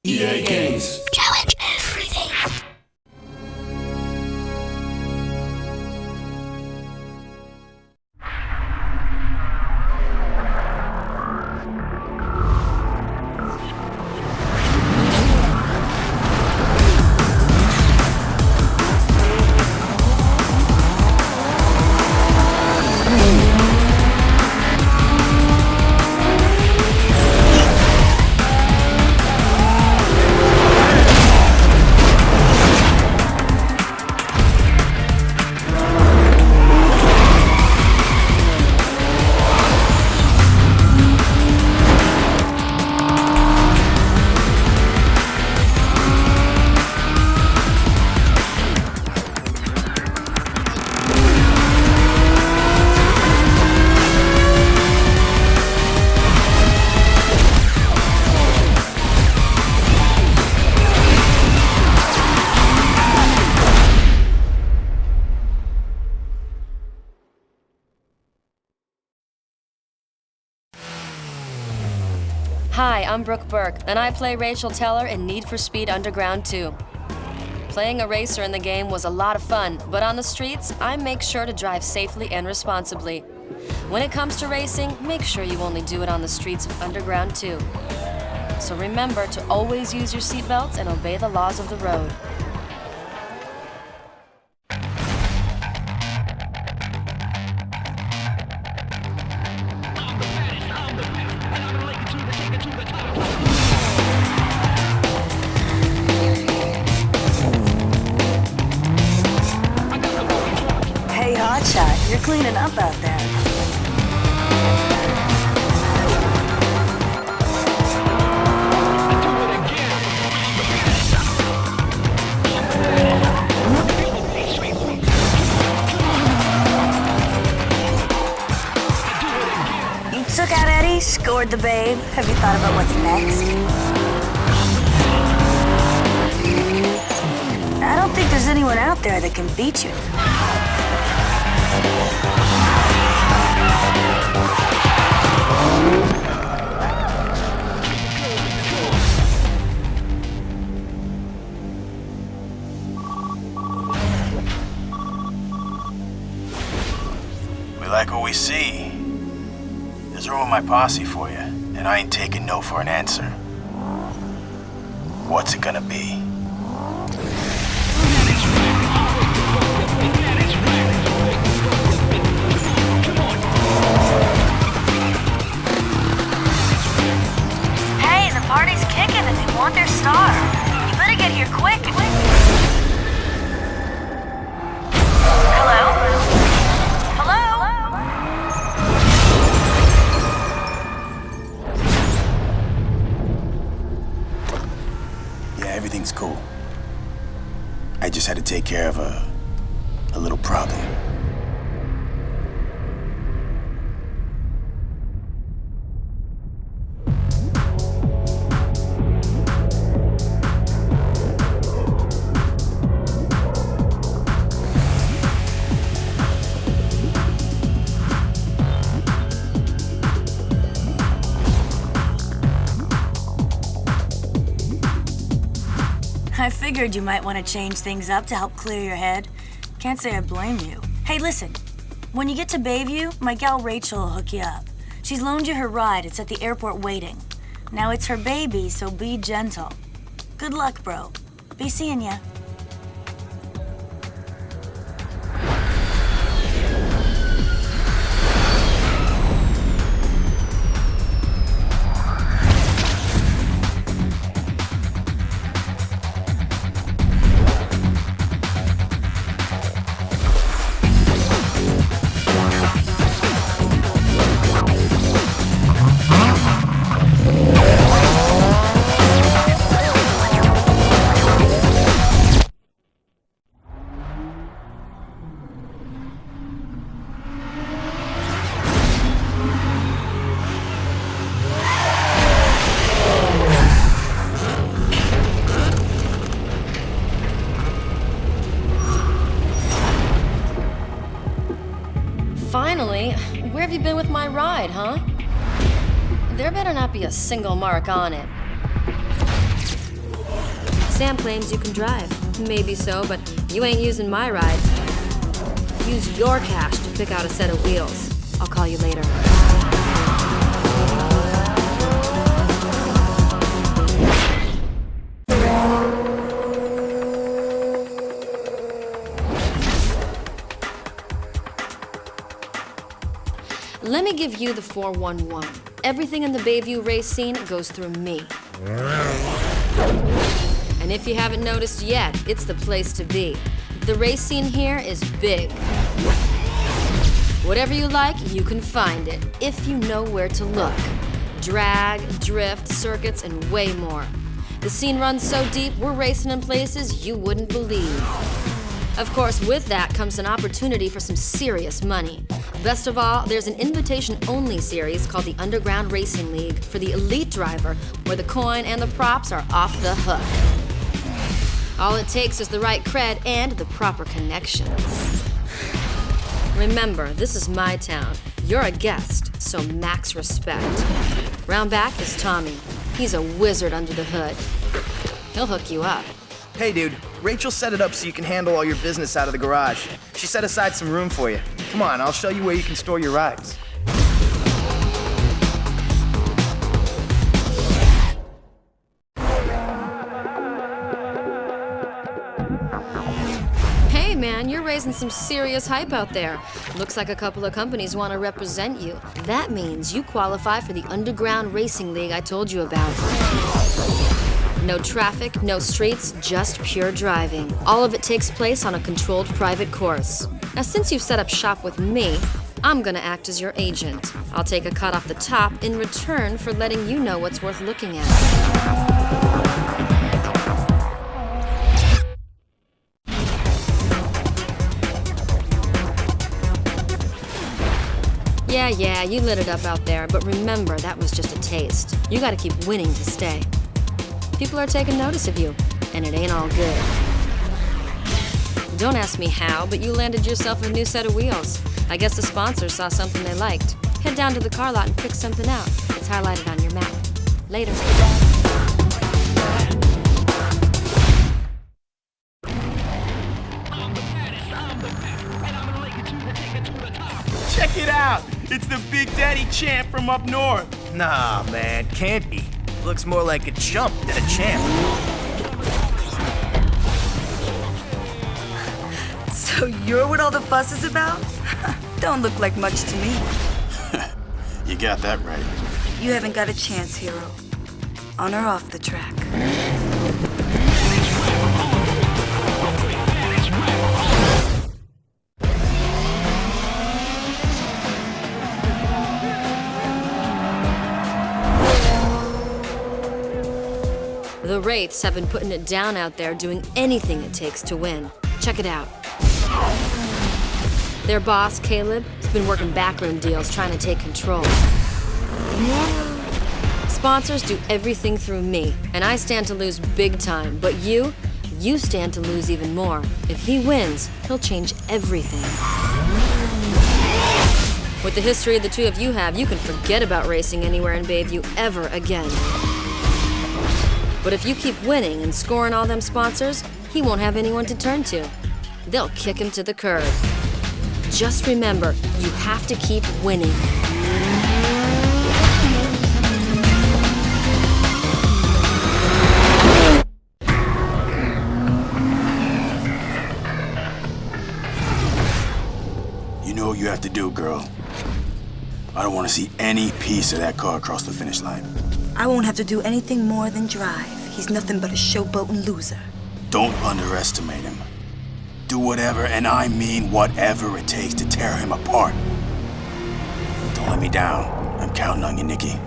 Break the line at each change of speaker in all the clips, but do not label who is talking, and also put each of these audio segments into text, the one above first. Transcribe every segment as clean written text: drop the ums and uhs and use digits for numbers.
EA Games.
Challenge everything.
Hi, I'm Brooke Burke, and I play Rachel Teller in Need for Speed Underground 2. Playing a racer in the game was a lot of fun, but on the streets, I make sure to drive safely and responsibly. When it comes to racing, make sure you only do it on the streets of Underground 2. So remember to always use your seatbelts and obey the laws of the road.
Hey, Hotshot, you're cleaning up out there. You took out Eddie, scored the babe. Have you thought about what's next? I don't think there's anyone out there that can beat you.
We like what we see. There's room in my posse for you, and I ain't taking no for an answer. What's it gonna be?
Hey, the party's kicking and they want their star. You better get here quick. Hello? Hello?
Yeah, everything's cool. I just had to take care of a little problem.
I figured you might want to change things up to help clear your head. Can't say I blame you. Hey, listen. When you get to Bayview, my gal Rachel will hook you up. She's loaned you her ride. It's at the airport waiting. Now it's her baby, so be gentle. Good luck, bro. Be seeing ya.
Finally, where have you been with my ride, huh? There better not be a single mark on it. Sam claims you can drive. Maybe so, but you ain't using my ride. Use your cash to pick out a set of wheels. I'll call you later. Let me give you the 411. Everything in the Bayview race scene goes through me. And if you haven't noticed yet, it's the place to be. The race scene here is big. Whatever you like, you can find it, if you know where to look. Drag, drift, circuits, and way more. The scene runs so deep, we're racing in places you wouldn't believe. Of course, with that comes an opportunity for some serious money. Best of all, there's an invitation-only series called the Underground Racing League for the elite driver, where the coin and the props are off the hook. All it takes is the right cred and the proper connections. Remember, this is my town. You're a guest, so max respect. Round back is Tommy. He's a wizard under the hood. He'll hook you up.
Hey dude, Rachel set it up so you can handle all your business out of the garage. She set aside some room for you. Come on, I'll show you where you can store your rides.
Hey man, you're raising some serious hype out there. Looks like a couple of companies want to represent you. That means you qualify for the Underground Racing League I told you about. No traffic, no streets, just pure driving. All of it takes place on a controlled private course. Now, since you've set up shop with me, I'm gonna act as your agent. I'll take a cut off the top in return for letting you know what's worth looking at. Yeah, you lit it up out there, but remember, that was just a taste. You gotta keep winning to stay. People are taking notice of you, and it ain't all good. Don't ask me how, but you landed yourself a new set of wheels. I guess the sponsors saw something they liked. Head down to the car lot and pick something out. It's highlighted on your map. Later.
Check it out! It's the Big Daddy champ from up north.
Nah, man, can't be. Looks more like a chump than a champ.
So you're what all the fuss is about? Don't look like much to me.
You got that right.
You haven't got a chance, hero. On or off the track.
The Wraiths have been putting it down out there, doing anything it takes to win. Check it out. Their boss, Caleb, has been working backroom deals trying to take control. Sponsors do everything through me, and I stand to lose big time, but you stand to lose even more. If he wins, he'll change everything. With the history the two of you have, you can forget about racing anywhere in Bayview ever again. But if you keep winning and scoring all them sponsors, he won't have anyone to turn to. They'll kick him to the curb. Just remember, you have to keep winning.
You know what you have to do, girl. I don't want to see any piece of that car across the finish line.
I won't have to do anything more than drive. He's nothing but a showboating loser.
Don't underestimate him. Do whatever, and I mean whatever it takes to tear him apart. Don't let me down. I'm counting on you, Nikki.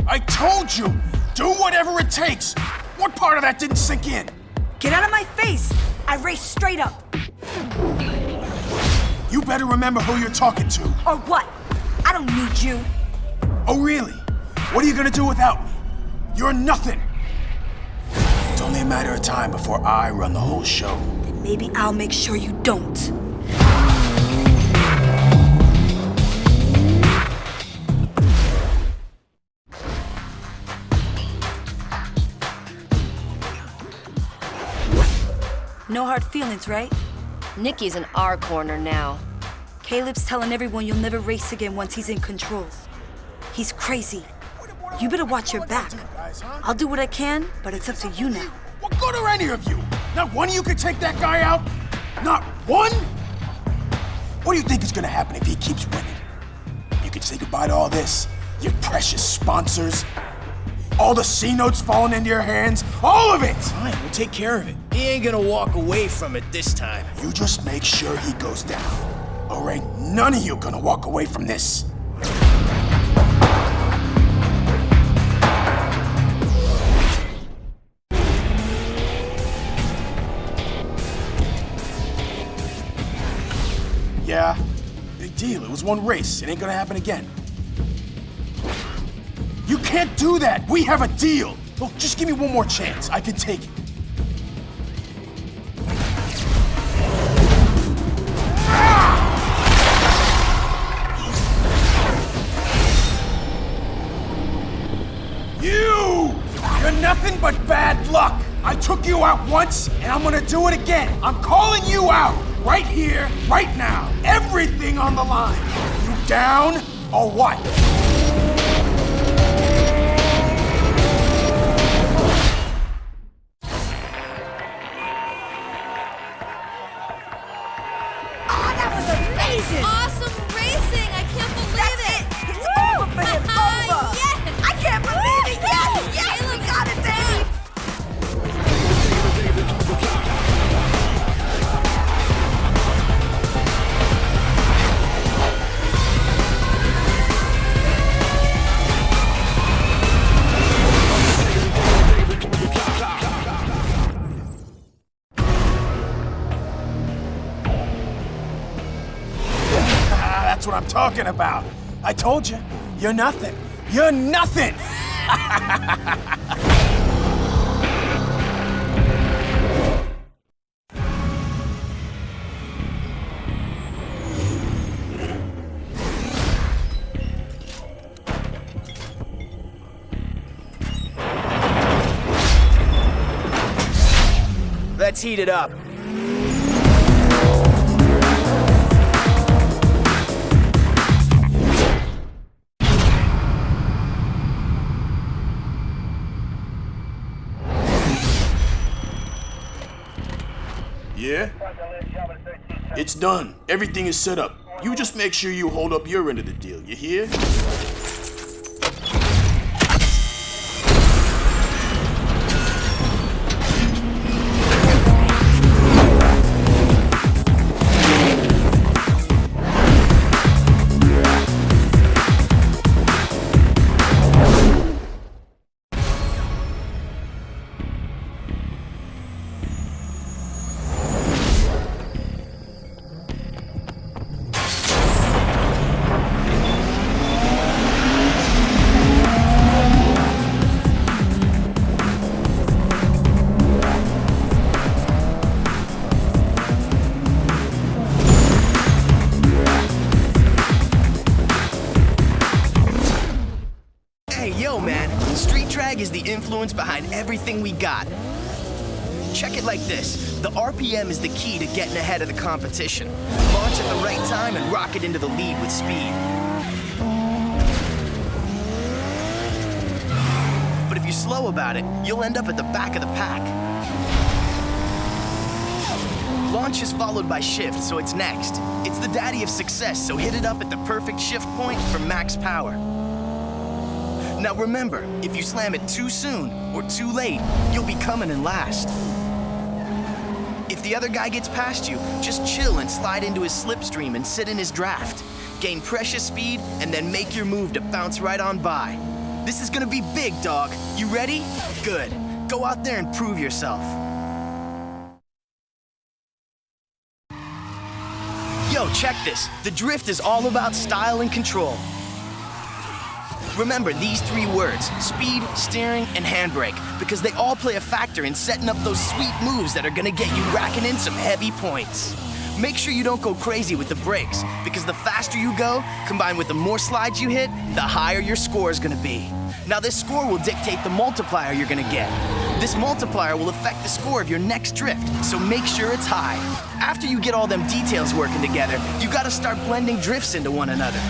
I told you! Do whatever it takes! What part of that didn't sink in?
Get out of my face! I race straight up.
You better remember who you're talking to.
Or what? I don't need you.
Oh, really? What are you gonna do without me? You're nothing. It's only a matter of time before I run the whole show.
Then Maybe I'll make sure you don't. No hard feelings, right?
Nikki's in our corner now.
Caleb's telling everyone you'll never race again once he's in control. He's crazy. You better watch your back. I'll do what I can, but it's up to you now.
What good are any of you? Not one of you can take that guy out? Not one? What do you think is gonna happen if he keeps winning? You can say goodbye to all this, your precious sponsors, all the C notes falling into your hands, all of it!
Fine, we'll take care of it. He ain't gonna walk away from it this time.
You just make sure he goes down, or ain't none of you gonna walk away from this. Yeah, big deal. It was one race. It ain't gonna happen again. You can't do that! We have a deal! Look, just give me one more chance. I can take it. You're nothing but bad luck! I took you out once, and I'm gonna do it again. I'm calling you out! Right here, right now. Everything on the line. You down, or what?
Awesome racing! I can't believe it!
It's over for him, over!
Yes!
I can't believe it! Yes! Yes! We got it, baby!
That's what I'm talking about. I told you, you're nothing. You're nothing!
Let's heat it up.
Yeah? It's done. Everything is set up. You just make sure you hold up your end of the deal, you hear?
Is the influence behind everything we got. Check it like this. The RPM is the key to getting ahead of the competition. Launch at the right time and rocket into the lead with speed. But if you're slow about it, you'll end up at the back of the pack. Launch is followed by shift, so it's next. It's the daddy of success, so hit it up at the perfect shift point for max power. Now remember, if you slam it too soon or too late, you'll be coming in last. If the other guy gets past you, just chill and slide into his slipstream and sit in his draft. Gain precious speed and then make your move to bounce right on by. This is gonna be big, dog. You ready? Good. Go out there and prove yourself. Yo, check this. The drift is all about style and control. Remember these 3 words, speed, steering, and handbrake, because they all play a factor in setting up those sweet moves that are gonna get you racking in some heavy points. Make sure you don't go crazy with the brakes, because the faster you go, combined with the more slides you hit, the higher your score is gonna be. Now this score will dictate the multiplier you're gonna get. This multiplier will affect the score of your next drift, so make sure it's high. After you get all them details working together, you gotta start blending drifts into one another.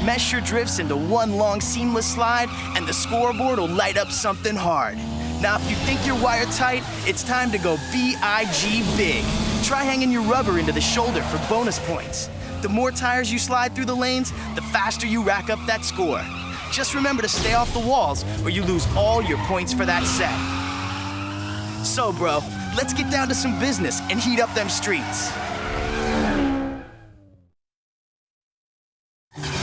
Mesh your drifts into one long seamless slide, and the scoreboard will light up something hard. Now if you think you're wired tight, it's time to go B-I-G big. Try hanging your rubber into the shoulder for bonus points. The more tires you slide through the lanes, the faster you rack up that score. Just remember to stay off the walls, or you lose all your points for that set. So, bro, let's get down to some business and heat up them streets.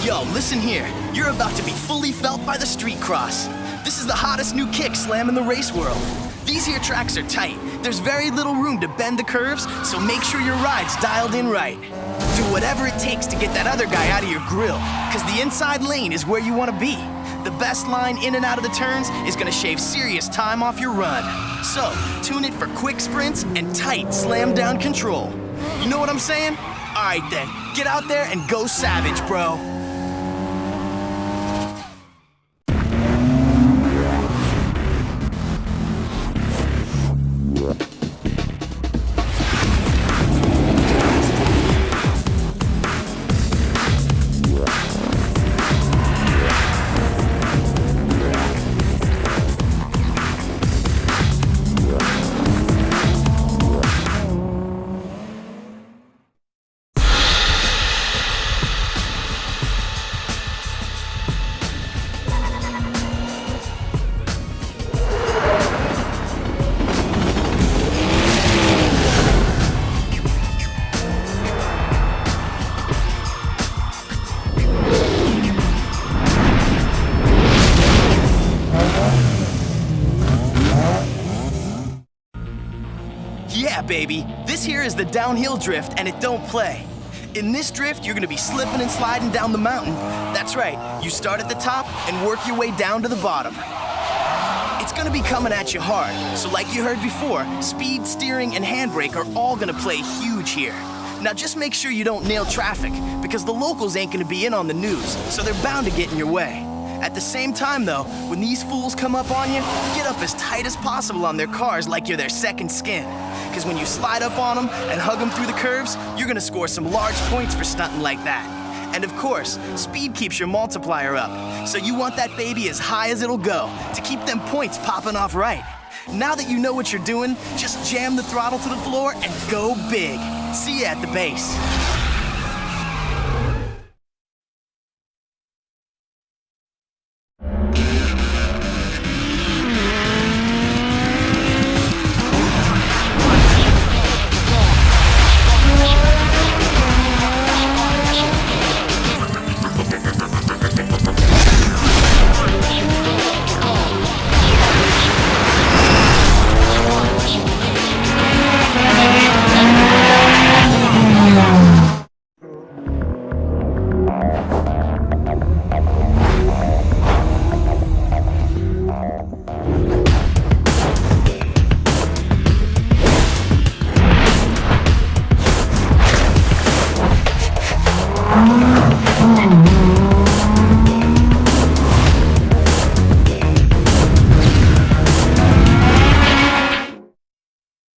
Yo, listen here. You're about to be fully felt by the street cross. This is the hottest new kick slamming the race world. These here tracks are tight. There's very little room to bend the curves, so make sure your ride's dialed in right. Do whatever it takes to get that other guy out of your grill, because the inside lane is where you want to be. The best line in and out of the turns is gonna shave serious time off your run. So, tune it for quick sprints and tight slam down control. You know what I'm saying? All right then, get out there and go savage, bro. Yeah, baby, this here is the downhill drift and it don't play. In this drift, you're gonna be slipping and sliding down the mountain. That's right, you start at the top and work your way down to the bottom. It's gonna be coming at you hard, so like you heard before, speed, steering, and handbrake are all gonna play huge here. Now just make sure you don't nail traffic, because the locals ain't gonna be in on the news, so they're bound to get in your way. At the same time though, when these fools come up on you, get up as tight as possible on their cars like you're their second skin. Because when you slide up on them and hug them through the curves, you're gonna score some large points for stunting like that. And of course, speed keeps your multiplier up, so you want that baby as high as it'll go to keep them points popping off right. Now that you know what you're doing, just jam the throttle to the floor and go big. See ya at the base.